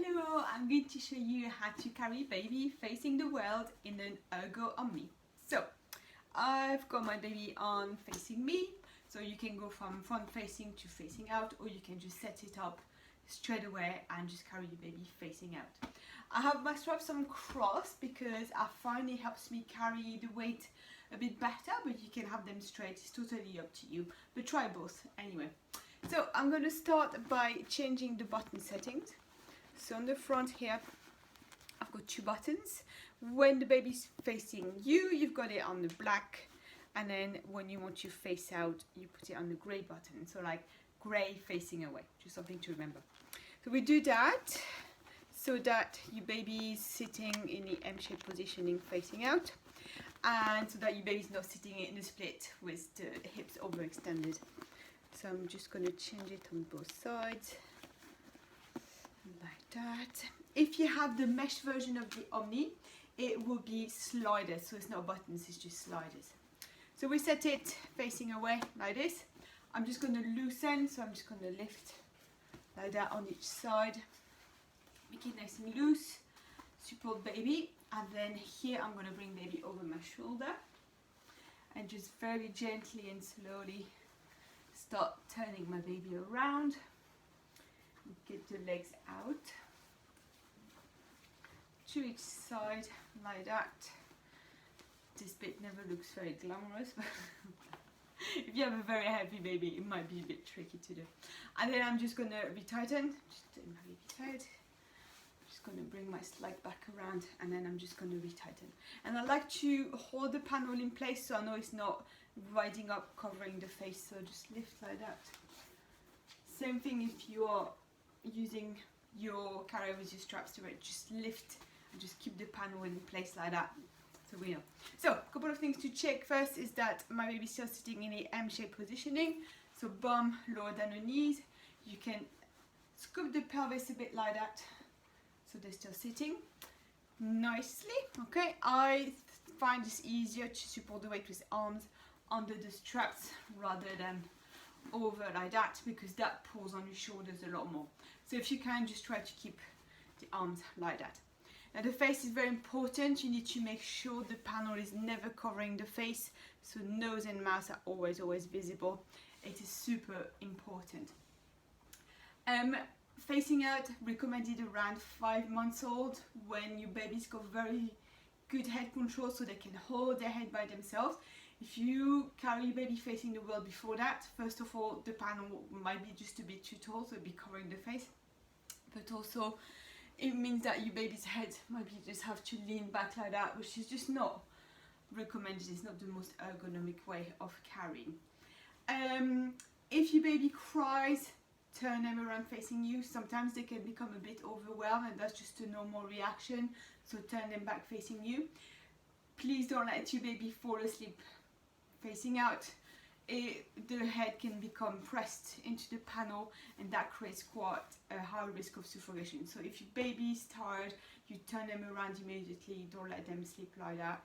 Hello, I'm going to show you how to carry baby facing the world in an Ergo Omni. So, I've got my baby on facing me, so you can go from front facing to facing out, or you can just set it up straight away and just carry your baby facing out. I have my straps on cross because I find it helps me carry the weight a bit better, but you can have them straight, it's totally up to you, but try both anyway. So I'm going to start by changing the button settings. So on the front here, I've got two buttons. When the baby's facing you, you've got it on the black, and then when you want to face out, you put it on the grey button. So like grey facing away, just something to remember. So we do that so that your baby is sitting in the M-shaped positioning facing out, and so that your baby's not sitting in the split with the hips overextended. So I'm just going to change it on both sides. Like that. If you have the mesh version of the Omni, it will be sliders, so it's not buttons, it's just sliders. So we set it facing away like this. I'm just going to loosen, so I'm just going to lift like that on each side, make it nice and loose, support baby, and then here I'm going to bring baby over my shoulder and just very gently and slowly start turning my baby around. Get the legs out to each side like that. This bit never looks very glamorous, but if you have a very heavy baby, it might be a bit tricky to do. And then I'm just going to retighten, just take my baby tight. Just going to bring my slide back around, and then I'm just going to retighten. And I like to hold the panel in place so I know it's not riding up, covering the face. So just lift like that. Same thing if you are using your carrier with your straps to it, just lift and just keep the panel in place like that, so we know. So a couple of things to check. First is that my baby's still sitting in the M-shaped positioning, so bum lower than the knees. You can scoop the pelvis a bit like that, so they're still sitting nicely. Okay, I find it's easier to support the weight with arms under the straps rather than over like that, because that pulls on your shoulders a lot more. So if you can, just try to keep the arms like that. Now the face is very important. You need to make sure the panel is never covering the face, so nose and mouth are always visible. It is super important. Facing out, recommended around 5 months old, when your baby's got very good head control, so they can hold their head by themselves. If you carry your baby facing the world before that, first of all, the panel might be just a bit too tall, so it'll be covering the face. But also, it means that your baby's head might be just have to lean back like that, which is just not recommended. It's not the most ergonomic way of carrying. If your baby cries, turn them around facing you. Sometimes they can become a bit overwhelmed, and that's just a normal reaction. So turn them back facing you. Please don't let your baby fall asleep facing out. The head can become pressed into the panel, and that creates quite a high risk of suffocation. So if your baby is tired, you turn them around immediately. Don't let them sleep like that.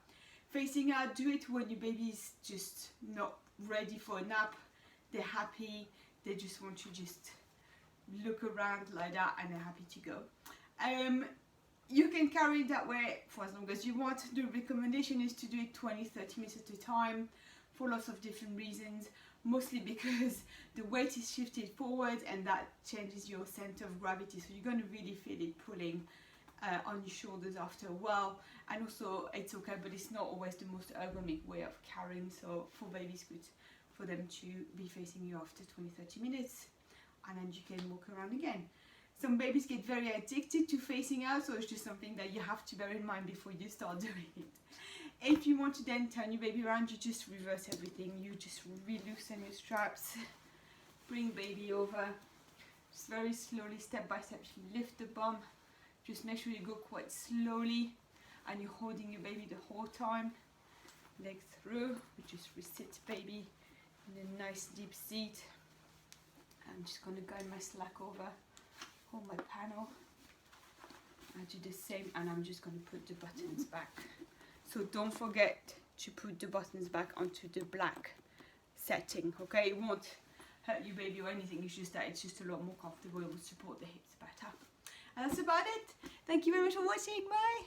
Facing out, do it when your baby is just not ready for a nap. They're happy, they just want to just look around like that, and they're happy to go. You can carry it that way for as long as you want. The recommendation is to do it 20-30 minutes at a time for lots of different reasons, mostly because the weight is shifted forward and that changes your center of gravity, so you're going to really feel it pulling on your shoulders after a while. And also, it's okay, but it's not always the most ergonomic way of carrying, so for babies, good for them to be facing you after 20-30 minutes, and then you can walk around again. Some babies get very addicted to facing out, so it's just something that you have to bear in mind before you start doing it. If you want to then turn your baby around, you just reverse everything. You just re-loosen your straps, bring baby over, just very slowly, step by step. You lift the bum, just make sure you go quite slowly, and you're holding your baby the whole time. Legs through, we just resit baby in a nice deep seat. I'm just going to guide my slack over, hold my panel. I do the same, and I'm just going to put the buttons back. So don't forget to put the buttons back onto the black setting, okay? It won't hurt your baby or anything, it's just that it's just a lot more comfortable. It will support the hips better. And that's about it. Thank you very much for watching. Bye.